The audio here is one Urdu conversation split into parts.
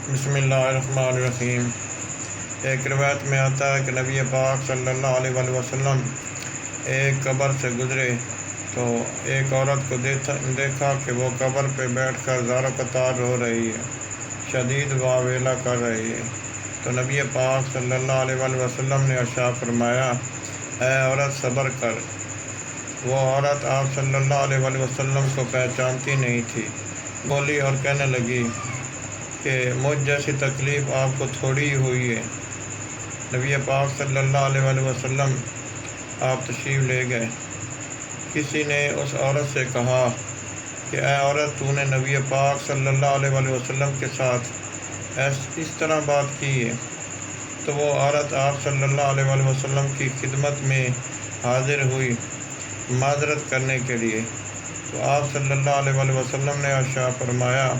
بسم اللہ الرحمن الرحیم۔ ایک روایت میں آتا ہے کہ نبی پاک صلی اللہ علیہ وسلم ایک قبر سے گزرے تو ایک عورت کو دیکھا کہ وہ قبر پہ بیٹھ کر زار و قطار رو رہی ہے، شدید واویلا کر رہی ہے۔ تو نبی پاک صلی اللہ علیہ وسلم نے ارشاد فرمایا، اے عورت صبر کر۔ وہ عورت آپ صلی اللہ علیہ وسلم کو پہچانتی نہیں تھی، بولی اور کہنے لگی کہ مجھ جیسی تکلیف آپ کو تھوڑی ہی ہوئی ہے۔ نبی پاک صلی اللہ علیہ وسلم آپ تشریف لے گئے۔ کسی نے اس عورت سے کہا کہ اے عورت، تو نے نبی پاک صلی اللہ علیہ وسلم کے ساتھ اس طرح بات کی ہے؟ تو وہ عورت آپ صلی اللہ علیہ وسلم کی خدمت میں حاضر ہوئی معذرت کرنے کے لیے۔ تو آپ صلی اللہ علیہ وسلم نے ارشاد فرمایا،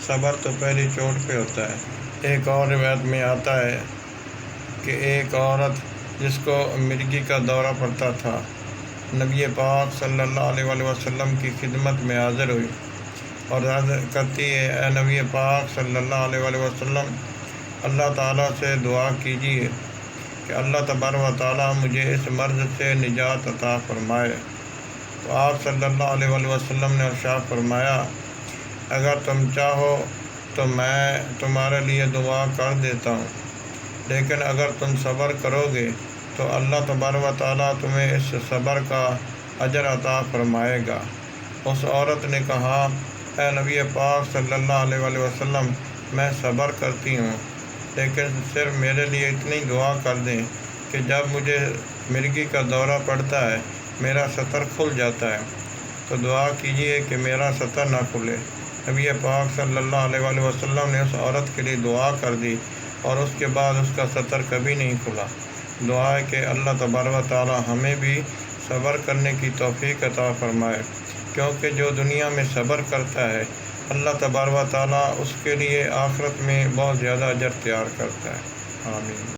صبر تو پہلی چوٹ پہ ہوتا ہے۔ ایک اور روایت میں آتا ہے کہ ایک عورت جس کو مرگی کا دورہ پڑتا تھا، نبی پاک صلی اللہ علیہ وسلم کی خدمت میں حاضر ہوئی اور عرض کرتی ہے، اے نبی پاک صلی اللہ علیہ وسلم، اللہ تعالیٰ سے دعا کیجیے کہ اللہ تبارک و تعالیٰ مجھے اس مرض سے نجات عطا فرمائے۔ تو آپ صلی اللہ علیہ وسلم نے ارشاد فرمایا، اگر تم چاہو تو میں تمہارے لیے دعا کر دیتا ہوں، لیکن اگر تم صبر کرو گے تو اللہ تبارک و تعالیٰ تمہیں اس صبر کا اجر عطا فرمائے گا۔ اس عورت نے کہا، اے نبی پاک صلی اللہ علیہ وسلم، میں صبر کرتی ہوں، لیکن صرف میرے لیے اتنی دعا کر دیں کہ جب مجھے مرگی کا دورہ پڑتا ہے میرا سطر کھل جاتا ہے، تو دعا کیجیے کہ میرا سطر نہ کھلے۔ نبی پاک صلی اللہ علیہ وسلم نے اس عورت کے لیے دعا کر دی اور اس کے بعد اس کا سطر کبھی نہیں کھلا۔ دعا ہے کہ اللہ تبارک و تعالیٰ ہمیں بھی صبر کرنے کی توفیق عطا فرمائے، کیونکہ جو دنیا میں صبر کرتا ہے اللہ تبارک و تعالیٰ اس کے لیے آخرت میں بہت زیادہ اجر تیار کرتا ہے۔ آمین۔